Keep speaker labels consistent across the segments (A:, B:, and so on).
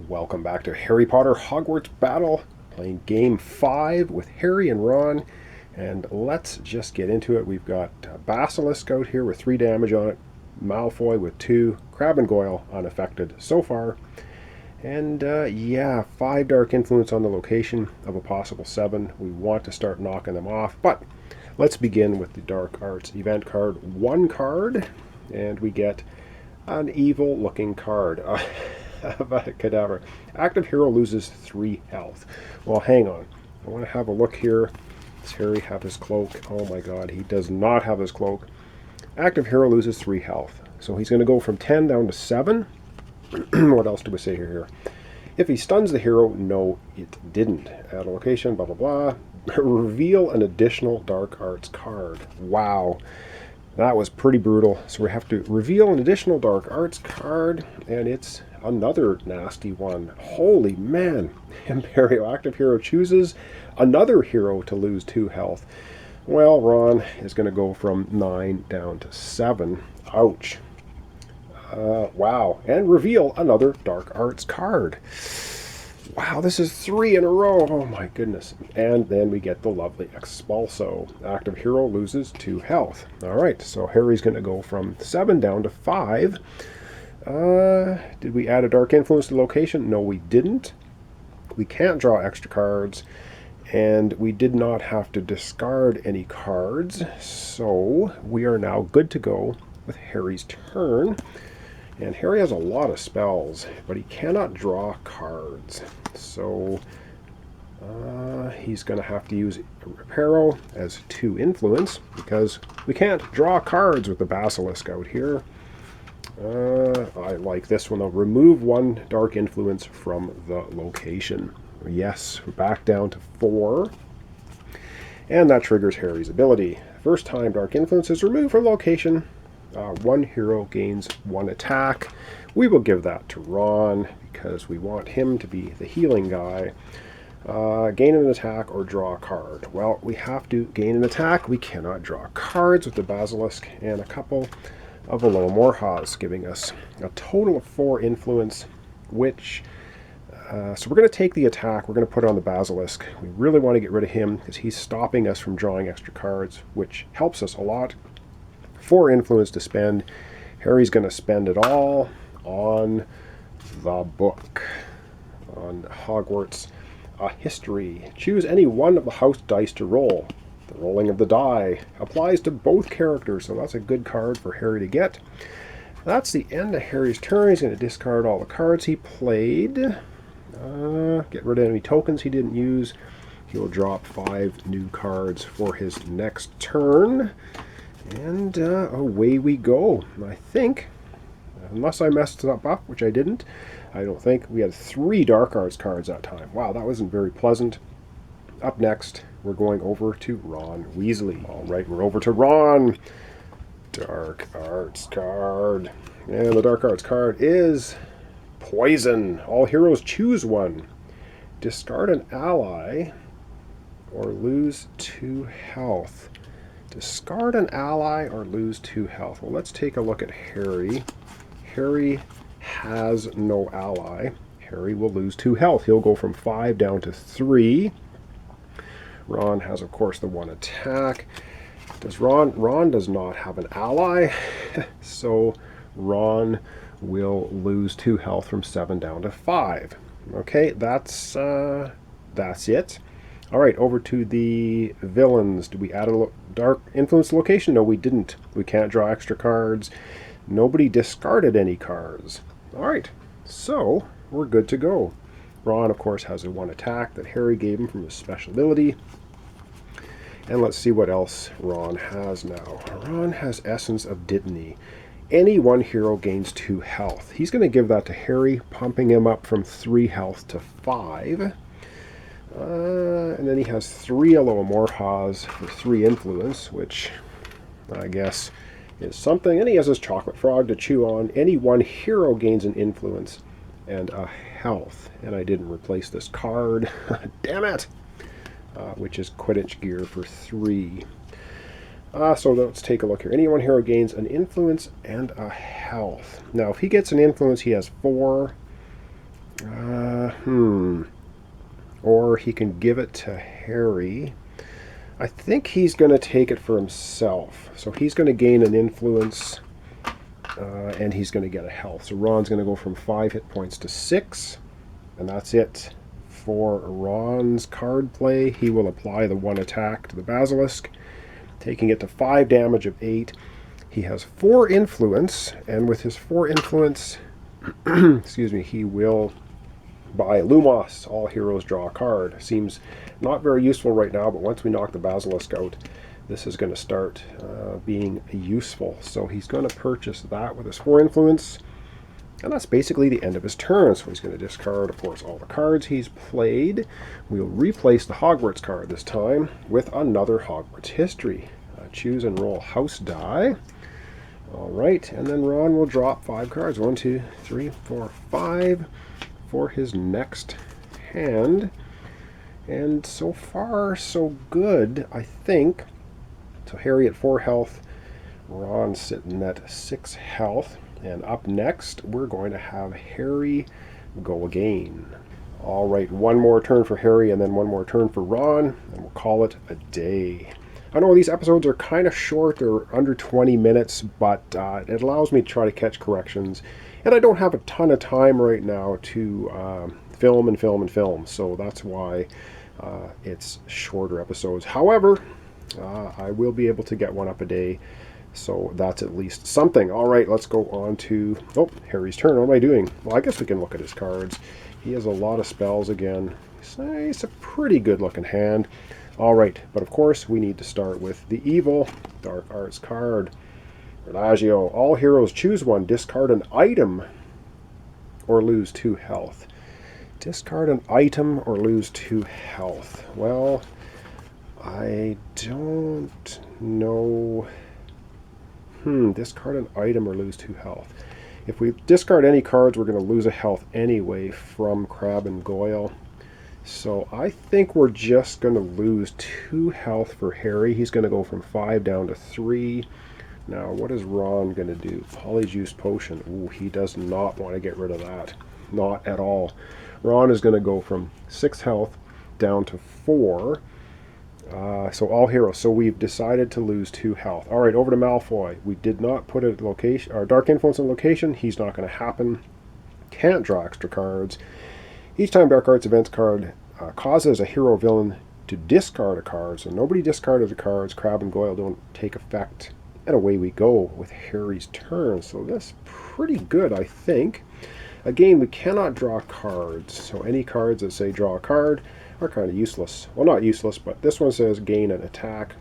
A: Welcome back to Harry Potter Hogwarts Battle, playing Game 5 with Harry and Ron. And let's just get into it. We've got Basilisk out here with 3 damage on it, Malfoy with 2, Crab and Goyle unaffected so far. And yeah, 5 Dark Influence on the location of a possible 7. We want to start knocking them off, but let's begin with the Dark Arts event card. 1 card, and we get an evil looking card. Cadaver. Active hero loses 3 health. Well, hang on. I want to have a look here. Does Harry have his cloak? Oh my god, he does not have his cloak. Active hero loses 3 health. So he's going to go from 10 down to 7. What else do we say here? If he stuns the hero, no, it didn't. Add a location, blah, blah, blah. Reveal an additional Dark Arts card. Wow. That was pretty brutal. So we have to reveal an additional Dark Arts card, and it's another nasty one. Holy man. Imperial active hero chooses another hero to lose 2 health. Well, Ron is going to go from 9 down to 7. Ouch. Wow. And reveal another Dark Arts card. Wow, this is 3 in a row. Oh my goodness. And then we get the lovely Expulso. Active hero loses 2 health. Alright, so Harry's going to go from 7 down to 5. Did we add a Dark Influence to location? No, we didn't. We can't draw extra cards. And we did not have to discard any cards. So we are now good to go with Harry's turn. And Harry has a lot of spells, but he cannot draw cards. So he's going to have to use Reparo as 2 influence, because we can't draw cards with the Basilisk out here. I like this one though. Remove 1 Dark Influence from the location. Yes, we're back down to 4. And that triggers Harry's ability. First time Dark Influence is removed from location. 1 hero gains 1 attack. We will give that to Ron because we want him to be the healing guy. Gain an attack or draw a card. Well, we have to gain an attack. We cannot draw cards with the Basilisk, and a couple of Alomorphas, giving us a total of 4 influence, which... so we're going to take the attack. We're going to put it on the Basilisk. We really want to get rid of him because he's stopping us from drawing extra cards, which helps us a lot. 4 influence to spend. Harry's going to spend it all on the book. On Hogwarts history. Choose any one of the house dice to roll. The rolling of the die applies to both characters, so that's a good card for Harry to get. That's the end of Harry's turn. He's going to discard all the cards he played. Get rid of any tokens he didn't use. He will drop 5 new cards for his next turn. And away we go. I think, unless I messed it up, which I didn't, I don't think, we had 3 Dark Arts cards that time. Wow, that wasn't very pleasant. Up next, we're going over to Ron Weasley. All right, we're over to Ron. Dark Arts card. And the Dark Arts card is Poison. All heroes choose 1. Discard an ally or lose 2 health. Discard an ally or lose 2 health. Well, let's take a look at Harry. Harry has no ally. Harry will lose 2 health. He'll go from 5 down to 3. Ron has, of course, the 1 attack. Does Ron does not have an ally, so Ron will lose 2 health from 7 down to 5. Okay, that's it. All right, over to the villains. Did we add a Dark Influence location? No, we didn't. We can't draw extra cards. Nobody discarded any cards. All right, so we're good to go. Ron, of course, has a 1 attack that Harry gave him from his special ability. And let's see what else Ron has now. Ron has Essence of Dittany. Any 1 hero gains 2 health. He's going to give that to Harry, pumping him up from 3 health to 5. And then he has 3 Alomorphas for 3 influence, which I guess is something. And he has his chocolate frog to chew on. Any 1 hero gains an influence and a health. And I didn't replace this card. Damn it! Which is Quidditch gear for 3. So let's take a look here. Any 1 hero gains an influence and a health. Now, if he gets an influence, he has 4 Or he can give it to Harry. I think he's going to take it for himself. So he's going to gain an influence, and he's going to get a health. So Ron's going to go from 5 hit points to 6, and that's it. For Ron's card play, he will apply the 1 attack to the Basilisk, taking it to 5 damage of 8. He has 4 influence, and with his 4 influence, excuse me, he will buy Lumos. All heroes draw a card. Seems not very useful right now, but once we knock the Basilisk out, this is going to start being useful. So he's going to purchase that with his 4 influence, and that's basically the end of his turn. So he's going to discard, of course, all the cards he's played. We'll replace the Hogwarts card this time with another Hogwarts history. Choose and roll house die. All right, and then Ron will drop 5 cards. 1, 2, 3, 4, 5 for his next hand. And so far, so good, I think. So Harry at 4 health, Ron sitting at 6 health. And up next, we're going to have Harry go again. All right, 1 more turn for Harry and then 1 more turn for Ron, and we'll call it a day. I know these episodes are kind of short, they're under 20 minutes, but it allows me to try to catch corrections. And I don't have a ton of time right now to film, so that's why it's shorter episodes. However, I will be able to get 1 up a day, so that's at least something. All right, let's go on to Harry's turn. What am I doing? Well, I guess we can look at his cards. He has a lot of spells again. It's a pretty good looking hand. All right, but of course we need to start with the evil Dark Arts card. Relagio. All heroes choose 1, discard an item, or lose 2 health. Discard an item or lose 2 health. Well, I don't know. Discard an item or lose 2 health. If we discard any cards, we're going to lose a health anyway from Crabbe and Goyle. So I think we're just going to lose 2 health for Harry. He's going to go from 5 down to 3. Now, what is Ron going to do? Polyjuice Potion. Ooh, he does not want to get rid of that. Not at all. Ron is going to go from 6 health down to 4. So all heroes. So we've decided to lose 2 health. All right, over to Malfoy. We did not put a location, or Dark Influence in location. He's not going to happen. Can't draw extra cards. Each time Dark Arts Events card causes a hero villain to discard a card, so nobody discarded the cards. Crabbe and Goyle don't take effect. And away we go with Harry's turn. So that's pretty good, I think. Again, we cannot draw cards. So any cards that say draw a card are kind of useless. Well, not useless, but this one says gain an attack,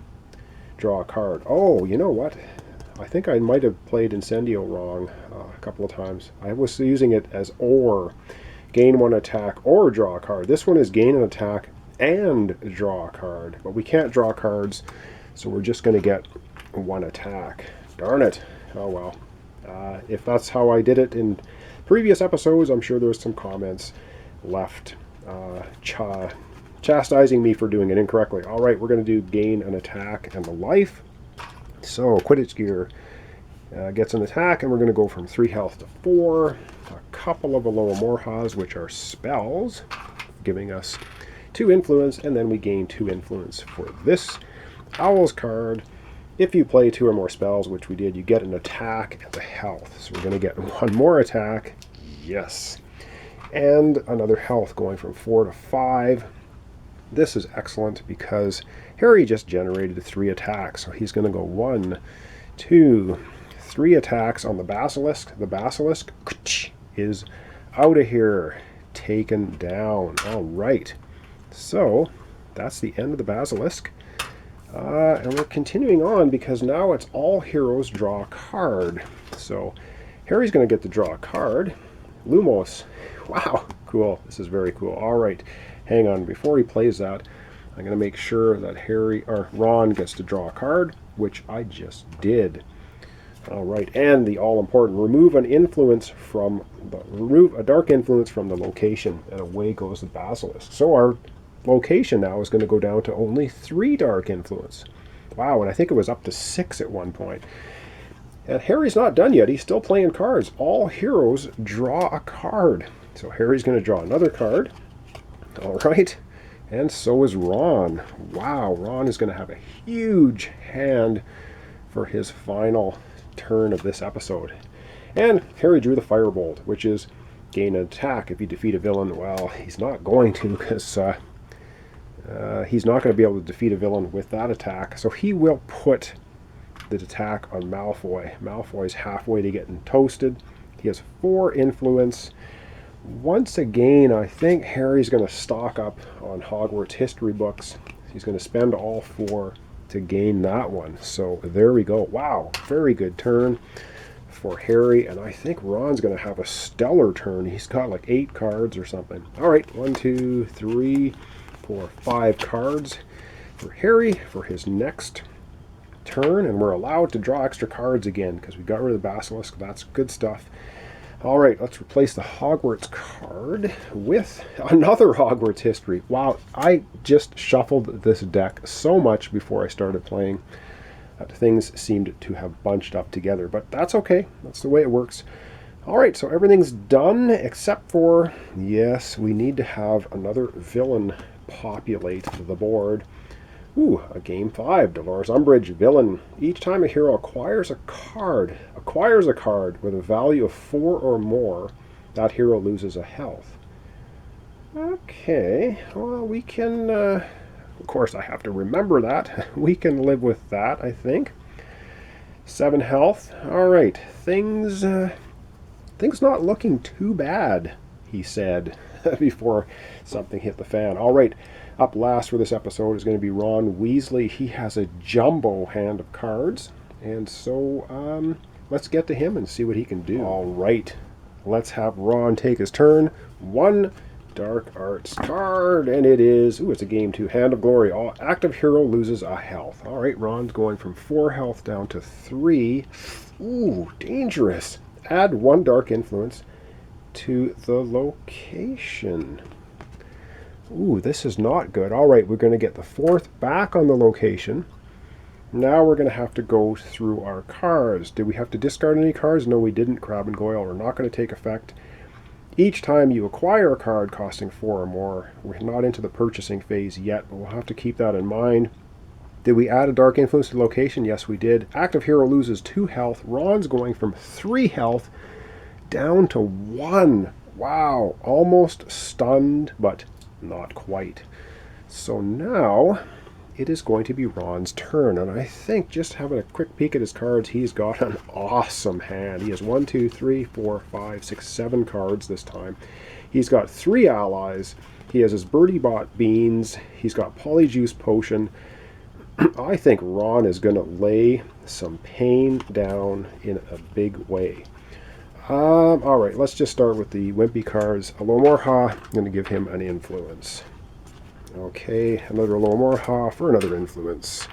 A: draw a card. Oh, you know what? I think I might have played Incendio wrong a couple of times. I was using it as or. Gain 1 attack or draw a card. This one is gain an attack and draw a card. But we can't draw cards, so we're just going to get 1 attack. Darn it. Oh well. If that's how I did it in previous episodes, I'm sure there's some comments left chastising me for doing it incorrectly. All right, we're going to do gain an attack and a life. So Quidditch Gear gets an attack, and we're going to go from 3 health to 4. A couple of Aloomorphas, which are spells, giving us 2 influence, and then we gain 2 influence for this Owl's card. If you play 2 or more spells, which we did, you get an attack and a health. So we're going to get 1 more attack. Yes. And another health going from 4 to 5. This is excellent because Harry just generated 3 attacks. So he's going to go 1, 2, 3 attacks on the Basilisk. The Basilisk is out of here. Taken down. All right. So that's the end of the Basilisk. And we're continuing on because now it's all heroes draw a card. So Harry's going to get to draw a card. Lumos. Wow, cool. This is very cool. All right, hang on. Before he plays that, I'm going to make sure that Ron gets to draw a card, which I just did. All right, and the all-important remove a dark influence from the location, and away goes the Basilisk. So our location now is going to go down to only 3 dark influence. Wow, and I think it was up to 6 at one point. And Harry's not done yet. He's still playing cards. All heroes draw a card. So Harry's going to draw another card. All right. And so is Ron. Wow, Ron is going to have a huge hand for his final turn of this episode. And Harry drew the Firebolt, which is gain an attack if you defeat a villain. Well, he's not going to, because he's not going to be able to defeat a villain with that attack. So he will put the attack on Malfoy. Malfoy's halfway to getting toasted. He has 4 influence. Once again, I think Harry's going to stock up on Hogwarts history books. He's going to spend all 4 to gain that one. So there we go. Wow, very good turn for Harry. And I think Ron's going to have a stellar turn. He's got like 8 cards or something. All right, 1, 2, 3, 4, 5 cards for Harry for his next turn. And we're allowed to draw extra cards again because we got rid of the Basilisk. That's good stuff. All right, let's replace the Hogwarts card with another Hogwarts history. Wow, I just shuffled this deck so much before I started playing that things seemed to have bunched up together, but that's okay. That's the way it works. All right, so everything's done except for, yes, we need to have another villain populate the board. Ooh, a game 5, Dolores Umbridge, villain. Each time a hero acquires a card with a value of 4 or more, that hero loses a health. Okay, well, we can, of course I have to remember that. We can live with that, I think. 7 health. All right, things not looking too bad, he said before something hit the fan. All right. Up last for this episode is going to be Ron Weasley. He has a jumbo hand of cards, and so let's get to him and see what he can do. All right, let's have Ron take his turn. 1 Dark Arts card, and it is, it's a game 2, Hand of Glory. All active hero loses a health. All right, Ron's going from 4 health down to 3. Ooh, dangerous. Add 1 dark influence to the location. Ooh, this is not good. All right, we're going to get the 4th back on the location. Now we're going to have to go through our cards. Did we have to discard any cards? No, we didn't. Crab and Goyle are not going to take effect. Each time you acquire a card costing 4 or more, we're not into the purchasing phase yet, but we'll have to keep that in mind. Did we add a dark influence to the location? Yes, we did. Active hero loses 2 health. Ron's going from 3 health down to 1. Wow, almost stunned, but not quite. So now it is going to be Ron's turn, and I think, just having a quick peek at his cards, he's got an awesome hand. He has 1, 2, 3, 4, 5, 6, 7 cards this time. He's got 3 allies. He has his Birdie Bot Beans. He's got Polyjuice Potion. I think Ron is going to lay some pain down in a big way. All right, let's just start with the wimpy cards. Alomorha, I'm going to give him an influence. Okay, another Alomorha for another influence.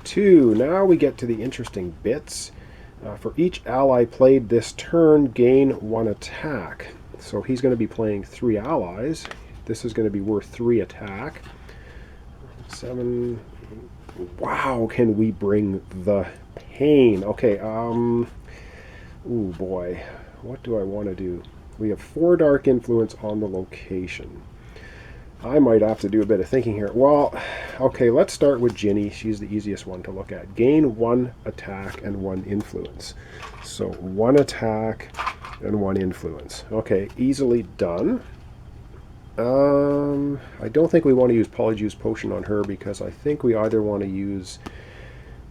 A: 2, now we get to the interesting bits. For each ally played this turn, gain 1 attack. So he's going to be playing 3 allies. This is going to be worth 3 attack. 7, wow, can we bring the pain? Okay, ooh boy, what do I want to do? We have 4 dark influence on the location. I might have to do a bit of thinking here. Well, okay, let's start with Ginny. She's the easiest one to look at. Gain 1 attack and 1 influence. So 1 attack and 1 influence. Okay, easily done. I don't think we want to use Polyjuice Potion on her, because I think we either want to use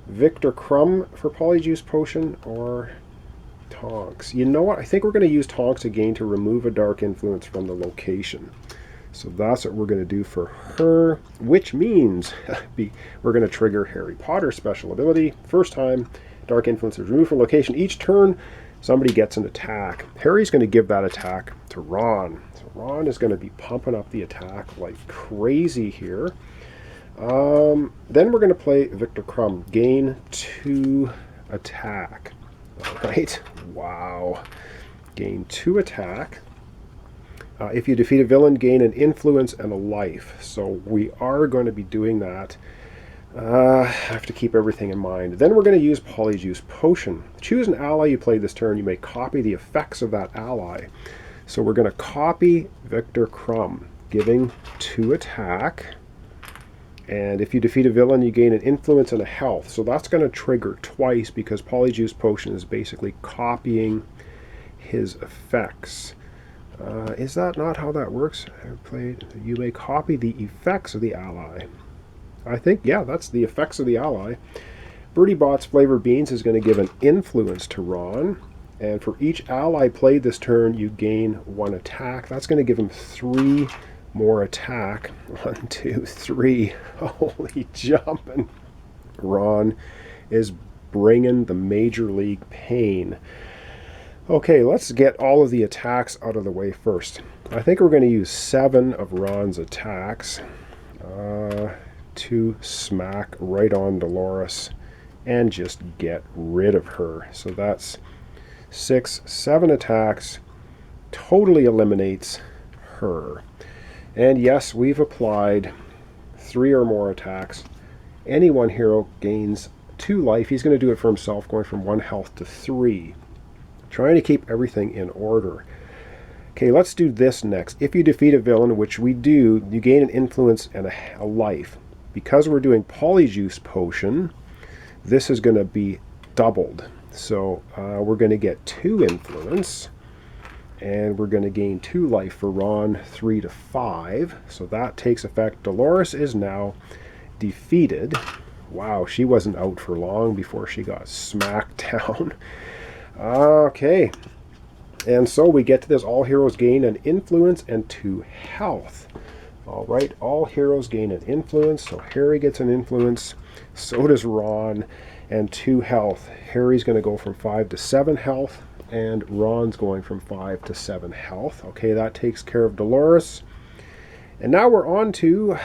A: Victor Crumb for Polyjuice Potion or Tonks. You know what? I think we're going to use Tonks again to remove a dark influence from the location. So that's what we're going to do for her, which means we're going to trigger Harry Potter special ability. First time dark influence is removed from location. Each turn, somebody gets an attack. Harry's going to give that attack to Ron. So Ron is going to be pumping up the attack like crazy here. Then we're going to play Victor Crumb. Gain 2 attack. All right. Wow. Gain 2 attack. If you defeat a villain, gain an influence and a life. So we are going to be doing that. I have to keep everything in mind. Then we're going to use Polyjuice Potion. Choose an ally you played this turn. You may copy the effects of that ally. So we're going to copy Victor Crumb, giving 2 attack. And if you defeat a villain, you gain an influence and a health. So that's going to trigger twice because Polyjuice Potion is basically copying his effects. Is that not how that works? You may copy the effects of the ally. I think, yeah, that's the effects of the ally. Birdie Bot's Flavored Beans is going to give an influence to Ron. And for each ally played this turn, you gain 1 attack. That's going to give him 3 more attack. 1, 2, 3. Holy jumping. Ron is bringing the Major League pain. Okay, let's get all of the attacks out of the way first. I think we're going to use 7 of Ron's attacks to smack right on Dolores and just get rid of her. So that's 6, 7 attacks, totally eliminates her. And yes, we've applied 3 or more attacks. Any one hero gains 2 life. He's going to do it for himself, going from 1 health to 3. Trying to keep everything in order. Okay, let's do this next. If you defeat a villain, which we do, you gain an influence and a life. Because we're doing Polyjuice Potion, this is going to be doubled. So we're going to get 2 influence, and we're going to gain 2 life for Ron, 3 to 5. So that takes effect. Dolores is now defeated. Wow, she wasn't out for long before she got smacked down. Okay, and so we get to this. All heroes gain an influence and 2 health. All right, all heroes gain an influence. So Harry gets an influence, so does Ron, and 2 health. Harry's going to go from 5 to 7 health, and Ron's going from 5 to 7 health. Okay, that takes care of Dolores. And now we're on to,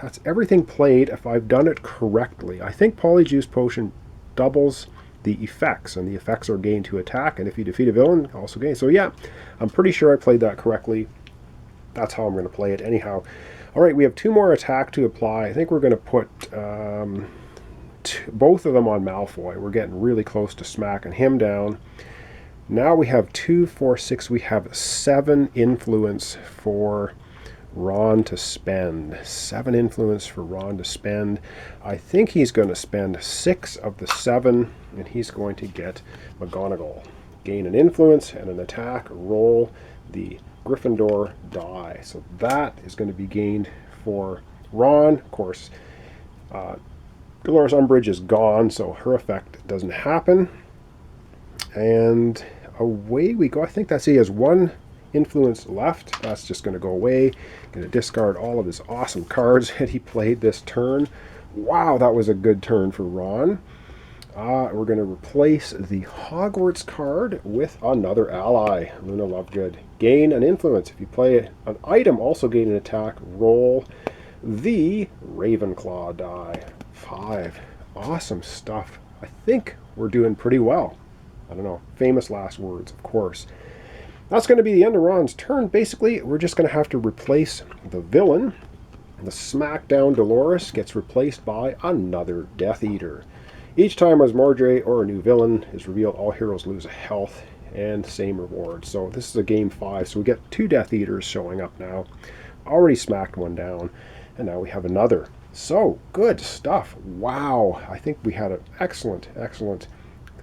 A: that's everything played if I've done it correctly. I think Polyjuice Potion doubles the effects, and the effects are gained to attack, and if you defeat a villain, also gain. So yeah, I'm pretty sure I played that correctly. That's how I'm going to play it anyhow. All right, we have 2 more attack to apply. I think we're going to put both of them on Malfoy. We're getting really close to smacking him down. Now we have 2, 4, 6. We have 7 influence for Ron to spend. 7 influence for Ron to spend. I think he's going to spend 6 of the 7, and he's going to get McGonagall. Gain an influence and an attack. Roll the Gryffindor die. So that is going to be gained for Ron. Of course, Dolores Umbridge is gone, so her effect doesn't happen. And away we go. I think that's he has 1 influence left. That's just going to go away. Going to discard all of his awesome cards that he played this turn. Wow, that was a good turn for Ron. We're going to replace the Hogwarts card with another ally, Luna Lovegood. Gain an influence. If you play an item, also gain an attack. Roll the Ravenclaw die. 5. Awesome stuff. I think we're doing pretty well. I don't know. Famous last words, of course. That's going to be the end of Ron's turn. Basically, we're just going to have to replace the villain. The Smackdown Dolores gets replaced by another Death Eater. Each time as Mordray or a new villain is revealed, all heroes lose a health and same reward. So this is a game 5. So we get 2 Death Eaters showing up now. Already smacked one down, and now we have another. So good stuff. Wow. I think we had an excellent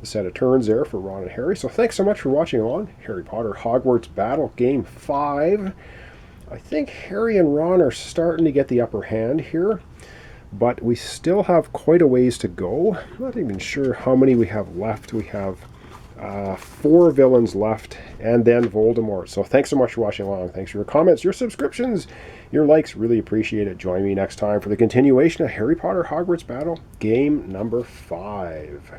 A: set of turns there for Ron and Harry. So thanks so much for watching along. Harry Potter Hogwarts Battle Game 5. I think Harry and Ron are starting to get the upper hand here, but we still have quite a ways to go. I'm not even sure how many we have left. We have 4 villains left, and then Voldemort. So thanks so much for watching along. Thanks for your comments, your subscriptions, your likes. Really appreciate it. Join me next time for the continuation of Harry Potter Hogwarts Battle Game number 5.